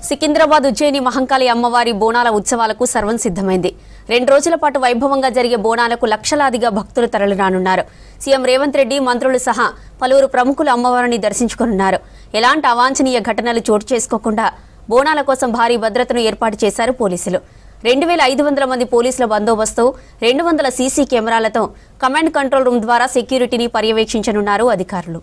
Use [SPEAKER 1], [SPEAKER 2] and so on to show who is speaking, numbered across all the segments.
[SPEAKER 1] సికింద్రాబాద్ ఉజ్జయిని మహంకాళి అమ్మవారి బోనాల ఉత్సవాలకు సర్వం సిద్ధమైంది. 2 రోజుల పాటు వైభవంగా జరిగే బోనాలకు లక్షలాదిగా భక్తులు తరలిరానున్నారు. సీఎం రేవంత్ రెడ్డి, మంత్రులు సహా పలువురు ప్రముఖులు అమ్మవారిని దర్శించుకోనున్నారు. ఎలాంటి అవాంఛనీయ ఘటనలు చోటు చేసుకోకుండా బోనాల కోసం భారీ భద్రతను ఏర్పాటు చేశారు పోలీసులు. 2500 మంది పోలీసుల బందోబస్తు, 200 సీసీ కెమెరాలతో కమాండ్ కంట్రోల్ రూమ్ ద్వారా సెక్యూరిటీని పర్యవేక్షించనున్నారు అధికారులు.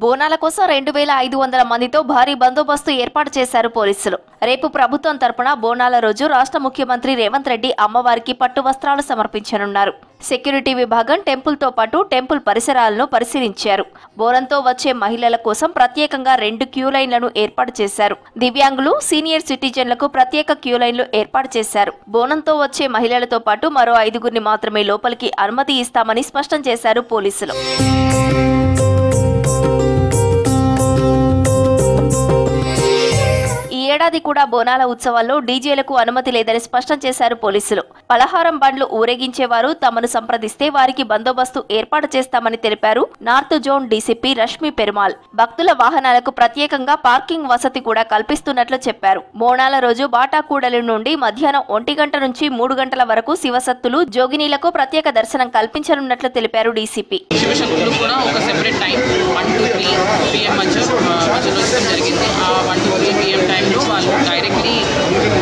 [SPEAKER 2] బోనాల కోసం 2500 మందితో భారీ బందోబస్తు ఏర్పాటు చేశారు పోలీసులు. రేపు ప్రభుత్వం తరపున బోనాల రోజు రాష్ట్ర ముఖ్యమంత్రి రేవంత్ రెడ్డి అమ్మవారికి పట్టు వస్త్రాలు సమర్పించనున్నారు. సెక్యూరిటీ విభాగం టెంపుల్తో పాటు టెంపుల్ పరిసరాలను పరిశీలించారు. బోనంతో వచ్చే మహిళల కోసం ప్రత్యేకంగా 2 క్యూ లైన్లను ఏర్పాటు చేశారు. దివ్యాంగులు, సీనియర్ సిటిజన్లకు ప్రత్యేక క్యూ లైన్లు ఏర్పాటు చేశారు. బోనంతో వచ్చే మహిళలతో పాటు మరో 5గురిని మాత్రమే లోపలికి అనుమతి ఇస్తామని స్పష్టం చేశారు పోలీసులు. ఏడాది కూడా బోనాల ఉత్సవాల్లో డీజేలకు అనుమతి లేదని స్పష్టం చేశారు పోలీసులు. పలహారం బండ్లు ఊరేగించేవారు తమను సంప్రదిస్తే వారికి బందోబస్తు ఏర్పాటు చేస్తామని తెలిపారు north zone DCP Rashmi Perumal. భక్తుల వాహనాలకు ప్రత్యేకంగా పార్కింగ్ వసతి కూడా కల్పిస్తున్నట్లు చెప్పారు. బోనాల రోజు బాటాకూడలి నుండి మధ్యాహ్నం 1 గంట నుంచి 3 గంటల వరకు శివసత్తులు, జోగినీలకు ప్రత్యేక దర్శనం కల్పించనున్నట్లు తెలిపారు డీసీపీ.
[SPEAKER 3] వాళ్ళు డైరెక్ట్లీ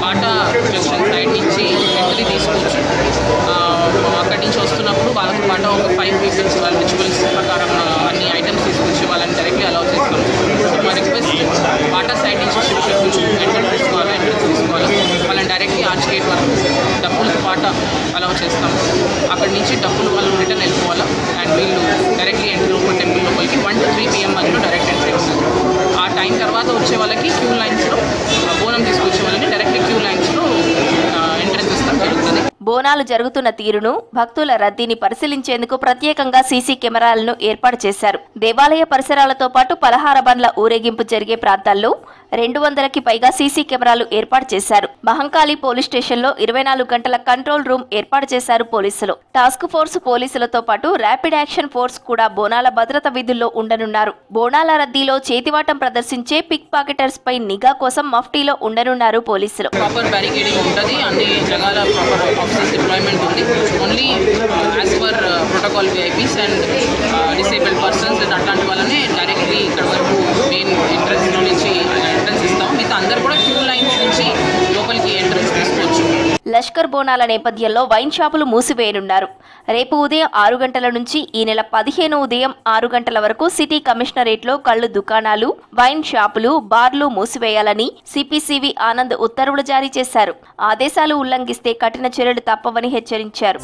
[SPEAKER 3] బాటా జంక్షన్ సైడ్ నుంచి ఎంట్రీ తీసుకోవచ్చు. అక్కడి నుంచి వస్తున్నప్పుడు వాళ్ళకు బాటా ఒక 5 పీపుల్స్ వాళ్ళ రిచువల్స్ ప్రకారం అన్ని ఐటమ్స్ తీసుకొచ్చి వాళ్ళని డైరెక్ట్లీ అలౌ చేస్తాం. సో మా రిక్వెస్ట్ బాటా సైడ్ నుంచి శివశక్తులు ఎంట్రీ తీసుకోవాలి, వాళ్ళని డైరెక్ట్లీ ఆర్చ్ గేట్ వరకు డబ్బులతో పాట అలౌ చేస్తాం. అక్కడి నుంచి డబ్బులు వాళ్ళు రిటర్న్ వెళ్ళిపోవాలి. అండ్ వీళ్ళు డైరెక్ట్లీ ఎంట్రీ లోపల టెంపుల్ లోపలికి 1 to 3 PM మధ్యలో డైరెక్ట్ ఎంట్రీ ఉంటుంది. ఆ టైం తర్వాత వచ్చే వాళ్ళకి క్యూ లైన్స్లో బోనం తీసుకొచ్చే వాళ్ళని డైరెక్ట్ క్యూ లైన్స్లో ఎంట్రెన్స్ ఇస్తాం జరుగుతుంది.
[SPEAKER 2] బోనాలు జరుగుతున్న తీరును, భక్తుల రద్దీని పరిశీలించేందుకు ప్రత్యేకంగా సీసీ కెమెరాలను ఏర్పాటు చేశారు. దేవాలయ పరిసరాలతో పాటు పలహార బండ్ల ఊరేగింపు జరిగే ప్రాంతాల్లో 200కి పైగా సీసీ కెమెరాలు ఏర్పాటు చేశారు. మహంకాళి పోలీస్ స్టేషన్లో 24 గంటల కంట్రోల్ రూమ్ ఏర్పాటు చేశారు పోలీసులు. టాస్క్ ఫోర్స్ పోలీసులతో పాటు ర్యాపిడ్ యాక్షన్ ఫోర్స్ కూడా బోనాల భద్రత విధుల్లో ఉండనున్నారు. బోనాల రద్దీలో చేతివాటం ప్రదర్శించే పిక్ పాకెటర్స్ పై నిఘా కోసం మఫ్టీలో ఉండనున్నారు పోలీసులు.
[SPEAKER 3] ప్రాపర్ బ్యారికేడింగ్ ఉంటుంది, అన్ని జగాల ప్రాపర్ ఆఫీసర్స్ డిప్లాయ్మెంట్ ఉంది. Only as per protocol VIPs and disabled persons అట్లాంటి వాళ్ళని డైరెక్ట్లీ ఇక్కడ వరకు మెయిన్ ఎంట్రన్స్ నుంచి ఎంట్రన్స్ ఇస్తాం. మిగతా అందరు కూడా క్యూ లైన్స్ నుంచి లోపలికి ఎంట్రన్స్ తీసుకోవచ్చు.
[SPEAKER 2] లష్కర్ బోనాల నేపథ్యంలో వైన్ షాపులు మూసివేయనున్నారు. రేపు ఉదయం 6 గంటల నుంచి ఈ నెల 15 ఉదయం 6 గంటల వరకు సిటీ కమిషనరేట్లో కళ్ళు దుకాణాలు, వైన్ షాపులు, బార్లు మూసివేయాలని సిపిసివి ఆనంద్ ఉత్తర్వులు జారీ చేశారు. ఆదేశాలు ఉల్లంఘిస్తే కఠిన చర్యలు తప్పవని హెచ్చరించారు.